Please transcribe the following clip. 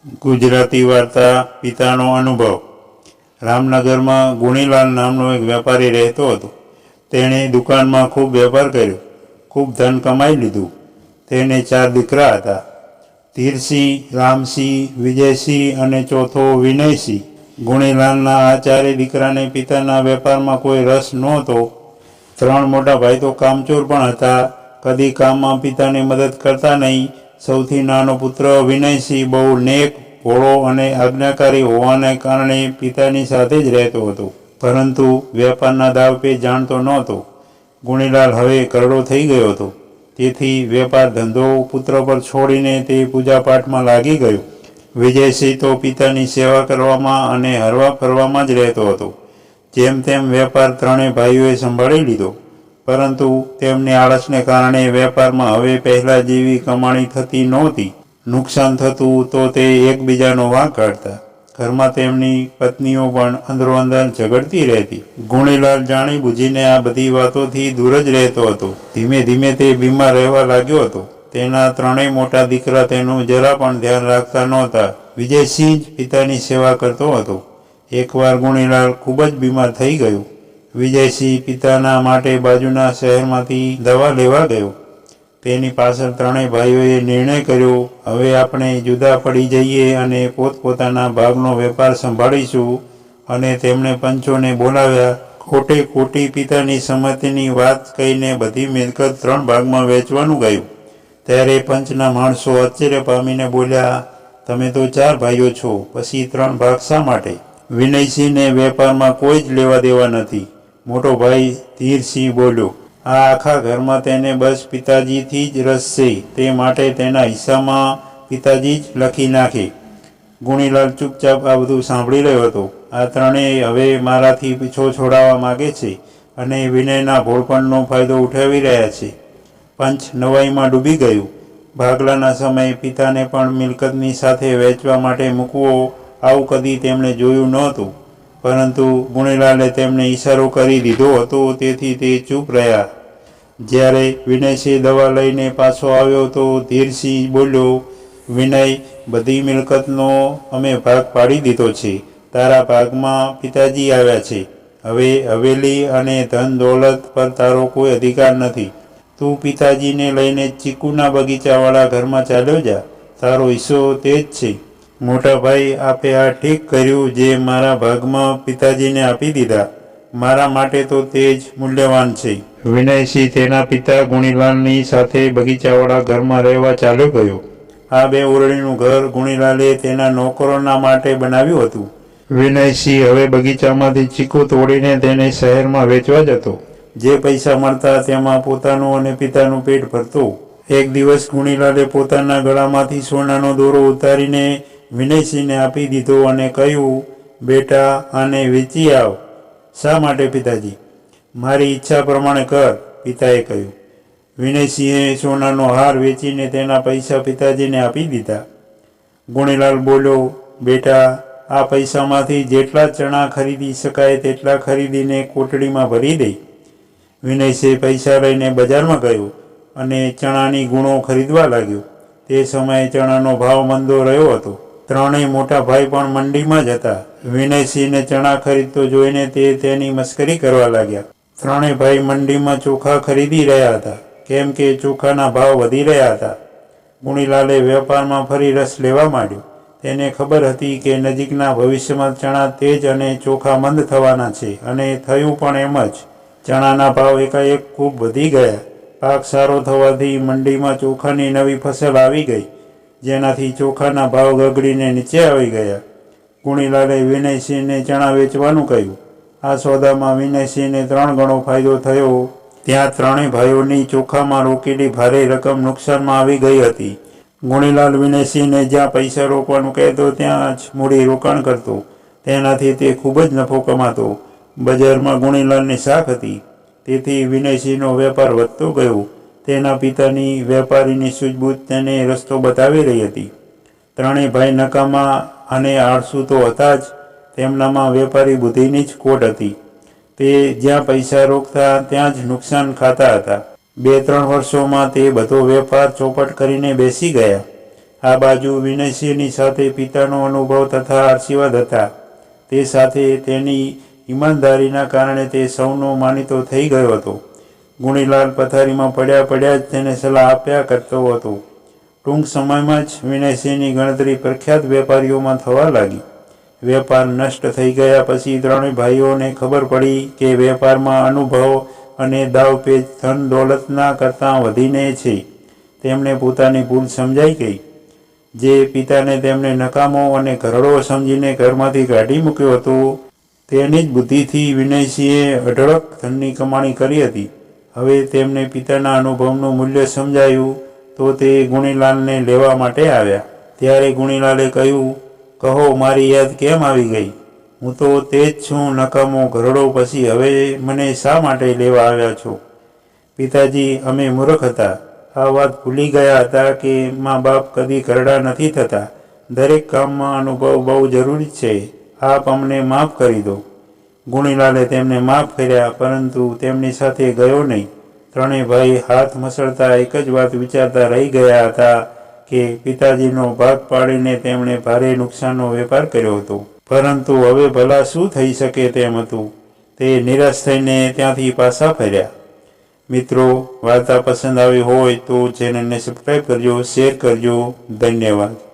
ગુજરાતી વાર્તા પિતાનો અનુભવ। રામનગરમાં ગુણીલાલ નામનો એક વેપારી રહેતો હતો। તેણે દુકાનમાં ખૂબ વેપાર કર્યો, ખૂબ ધન કમાઈ લીધું। તેને 4 દીકરા હતા, ધીરસિંહ, રામસિંહ, વિજયસિંહ અને ચોથો વિનયસિંહ। ગુણીલાલના આ 4 દીકરાને પિતાના વેપારમાં કોઈ રસ નહોતો। 3 મોટા ભાઈ તો કામચોર પણ હતા, કદી કામમાં પિતાને મદદ કરતા નહીં। સૌથી નાનો પુત્ર વિનયસિંહ બહુ નેક, ભોળો અને આજ્ઞાકારી હોવાને કારણે પિતાની સાથે જ રહેતો હતો, પરંતુ વેપારના દાવપેચ જાણતો નહોતો। ગુણીલાલ હવે કરડો થઈ ગયો હતો, તેથી વેપાર ધંધો પુત્ર પર છોડીને તે પૂજાપાઠમાં લાગી ગયો। વિજયસિંહ તો પિતાની સેવા કરવામાં અને હરવા ફરવામાં જ રહેતો હતો। જેમ તેમ વેપાર 3 ભાઈઓએ સંભાળી લીધો, પરંતુ તેમની આળસને કારણે વેપારમાં હવે પહેલા જેવી કમાણી થતી નહોતી। નુકસાન થતું તો તે એકબીજાનો વાંક કાઢતા। ઘરમાં તેમની પત્નીઓ પણ અંદરોઅંદર ઝઘડતી રહેતી। ગુણીલાલ જાણી બુજીને આ બધી વાતોથી દૂર જ રહેતો હતો। ધીમે ધીમે તે બીમાર રહેવા લાગ્યો હતો। તેના 3 મોટા દીકરા તેનું જરા પણ ધ્યાન રાખતા નહોતા। વિજયસિંહ જ પિતાની સેવા કરતો હતો। એકવાર ગુણીલાલ ખૂબ જ બીમાર થઈ ગયો। વિજયસિંહ પિતાના માટે બાજુના શહેરમાંથી દવા લેવા ગયો। તેની પાછળ 3 ભાઈઓએ નિર્ણય કર્યો, હવે આપણે જુદા પડી જઈએ અને પોતપોતાના ભાગનો વેપાર સંભાળીશું, અને તેમણે પંચોને બોલાવ્યા। ખોટે ખોટી પિતાની સંમતિની વાત કહીને બધી મિલકત 3 ભાગમાં વહેંચવાનું કહ્યું। ત્યારે પંચના માણસો આશ્ચર્ય પામીને બોલ્યા, તમે તો 4 ભાઈઓ છો, પછી 3 ભાગ શા માટે? વિનયસિંહને વેપારમાં કોઈ જ લેવા દેવા નથી, મોટો ભાઈ ધીરસિંહ બોલ્યો। આ આખા ઘરમાં તેને બસ પિતાજીથી જ રસ છે, તે માટે તેના હિસ્સામાં પિતાજી જ લખી નાખે। ગુણીલાલ ચૂપચાપ આ બધું સાંભળી રહ્યો હતો। આ 3 હવે મારાથી પીછો છોડાવવા માગે છે અને વિનયના ભોળપણનો ફાયદો ઉઠાવી રહ્યા છે। પંચ નવાઈમાં ડૂબી ગયું। ભાગલાના સમયે પિતાને પણ મિલકતની સાથે વહેંચવા માટે મૂકવો, આવું કદી તેમણે જોયું નહોતું, પરંતુ ગુણીલાલે તેમને ઈશારો કરી દીધો હતો, તેથી તે ચૂપ રહ્યા। જ્યારે વિનયસિંહ દવા લઈને પાછો આવ્યો તો ધીરસિંહ બોલ્યો, વિનય, બધી મિલકતનો અમે ભાગ પાડી દીધો છે। તારા ભાગમાં પિતાજી આવ્યા છે। હવે હવેલી અને ધન દોલત પર તારો કોઈ અધિકાર નથી। તું પિતાજીને લઈને ચીકુના બગીચાવાળા ઘરમાં ચાલ્યો જા, તારો હિસ્સો તે જ છે। મોટા ભાઈ, આપે આ ઠીક કર્યું જે મારા ભાગમાં પિતાજીને આપી દીધા, મારા માટે તો તે જ મૂલ્યવાન છે। વિનયસિંહ તેના પિતા ગુણીલાલની સાથે બગીચાવાળા ઘરમાં રહેવા ચાલ્યો ગયો। આ 2 ઓરડીનું ઘર ગુણીલાલે તેના નોકરોના માટે બનાવ્યું હતું। વિનયસિંહ હવે બગીચામાંથી ચીકુ તોડીને તેને શહેરમાં વેચવા જતો। જે પૈસા મળતા તેમાં પોતાનું અને પિતાનું પેટ ભરતો। એક દિવસ ગુણીલાલે પોતાના ગળામાંથી સોનાનો દોરો ઉતારીને વિનયસિંહને આપી દીધો અને કહ્યું, બેટા, આને વેચી આવ। શા માટે પિતાજી? મારી ઈચ્છા પ્રમાણે કર, પિતાએ કહ્યું। વિનયસિંહે સોનાનો હાર વેચીને તેના પૈસા પિતાજીને આપી દીધા। ગુણીલાલ બોલ્યો, બેટા, આ પૈસામાંથી જેટલા ચણા ખરીદી શકાય તેટલા ખરીદીને કોટડીમાં ભરી દે। વિનયસિંહ પૈસા લઈને બજારમાં ગયો અને ચણાની ગુણો ખરીદવા લાગ્યો। તે સમયે ચણાનો ભાવ મંદો રહ્યો હતો। 3 મોટા ભાઈ પણ મંડીમાં જ હતા। વિનયસિંહને ચણા ખરીદતો જોઈને તે તેની મસ્કરી કરવા લાગ્યા। 3 ભાઈ મંડીમાં ચોખા ખરીદી રહ્યા હતા, કેમ કે ચોખાના ભાવ વધી રહ્યા હતા। ગુણીલાલે વેપારમાં ફરી રસ લેવા માંડ્યો। તેને ખબર હતી કે નજીકના ભવિષ્યમાં ચણા તેજ અને ચોખા મંદ થવાના છે, અને થયું પણ એમ જ। ચણાના ભાવ એકાએક ખૂબ વધી ગયા। પાક સારો થવાથી મંડીમાં ચોખાની નવી ફસલ આવી ગઈ, જેનાથી ચોખાના ભાવ ગગડીને નીચે આવી ગયા। ગુણીલાલે વિનયસિંહને ચણા વેચવાનું કહ્યું। આ સોદામાં વિનયસિંહને 3 ગણો ફાયદો થયો। ત્યાં 3 ભાઈઓની ચોખામાં રોકેલી ભારે રકમ નુકસાનમાં આવી ગઈ હતી। ગુણીલાલ વિનયસિંહને જ્યાં પૈસા રોકવાનું કહેતો ત્યાં જ મૂડી રોકાણ કરતો, તેનાથી તે ખૂબ જ નફો કમાતો। બજારમાં ગુણીલાલની શાખ હતી, તેથી વિનયસિંહનો વેપાર વધતો ગયો। તેના પિતાની વેપારીની સૂઝબૂછ તેને રસ્તો બતાવી રહી હતી। 3 ભાઈ નકામા અને આળસુ તો હતા જ, તેમનામાં વેપારી બુદ્ધિની જ ખોટ હતી। તે જ્યાં પૈસા રોકતા ત્યાં જ નુકસાન ખાતા હતા। 2-3 વર્ષોમાં તે બધો વેપાર ચોપટ કરીને બેસી ગયા। આ બાજુ વિનયસિંહની સાથે પિતાનો અનુભવ તથા આશીર્વાદ હતા. તે સાથે તેની ઈમાનદારીના કારણે તે સૌનો માનીતો થઈ ગયો હતો. ગુણીલાલ પથારીમાં પડ્યા જ તેને સલાહ આપ્યા કરતો હતો. ટૂંક સમયમાં જ વિનયસિંહની ગણતરી પ્રખ્યાત વેપારીઓમાં થવા લાગી. વેપાર નષ્ટ થઈ ગયા પછી ત્રણેય ભાઈઓને ખબર પડી કે વેપારમાં અનુભવ અને દાવપેચ ધન દોલતના કરતાં વધીને છે. તેમને પોતાની ભૂલ સમજાઈ ગઈ. જે પિતાને તેમને નકામો અને ઘરડો સમજીને ઘરમાંથી કાઢી મૂક્યો હતો, તેની જ બુદ્ધિથી વિનયસિંહે અઢળક ધનની કમાણી કરી હતી. હવે તેમને પિતાના અનુભવનું મૂલ્ય સમજાયું તો તે ગુણીલાલને લેવા માટે આવ્યા. ત્યારે ગુણીલાલે કહ્યું, કહો, મારી યાદ કેમ આવી ગઈ? હું તો તે જ છું, નકામો ઘરડો. પછી હવે મને શા માટે લેવા આવ્યા છો? પિતાજી, અમે મૂર્ખ હતા. આ વાત ભૂલી ગયા હતા કે મા બાપ કદી ઘરડા નથી થતા. દરેક કામમાં અનુભવ બહુ જરૂરી છે. આપ અમને માફ કરી દો. ગુણીલાલે તેમને માફ કર્યા, પરંતુ તેમની સાથે ગયો નહીં. ત્રણેય ભાઈ હાથ મસળતા એક જ વાત વિચારતા રહી ગયા હતા કે પિતાજીનો ભાગ પાડીને તેમણે ભારે નુકસાનનો વેપાર કર્યો હતો. પરંતુ હવે ભલા શું થઈ શકે તેમ હતું. તે નિરાશ થઈને ત્યાંથી પાછા ફર્યા. મિત્રો, વાર્તા પસંદ આવી હોય તો ચેનલને સબસ્ક્રાઈબ કરજો, શેર કરજો. ધન્યવાદ.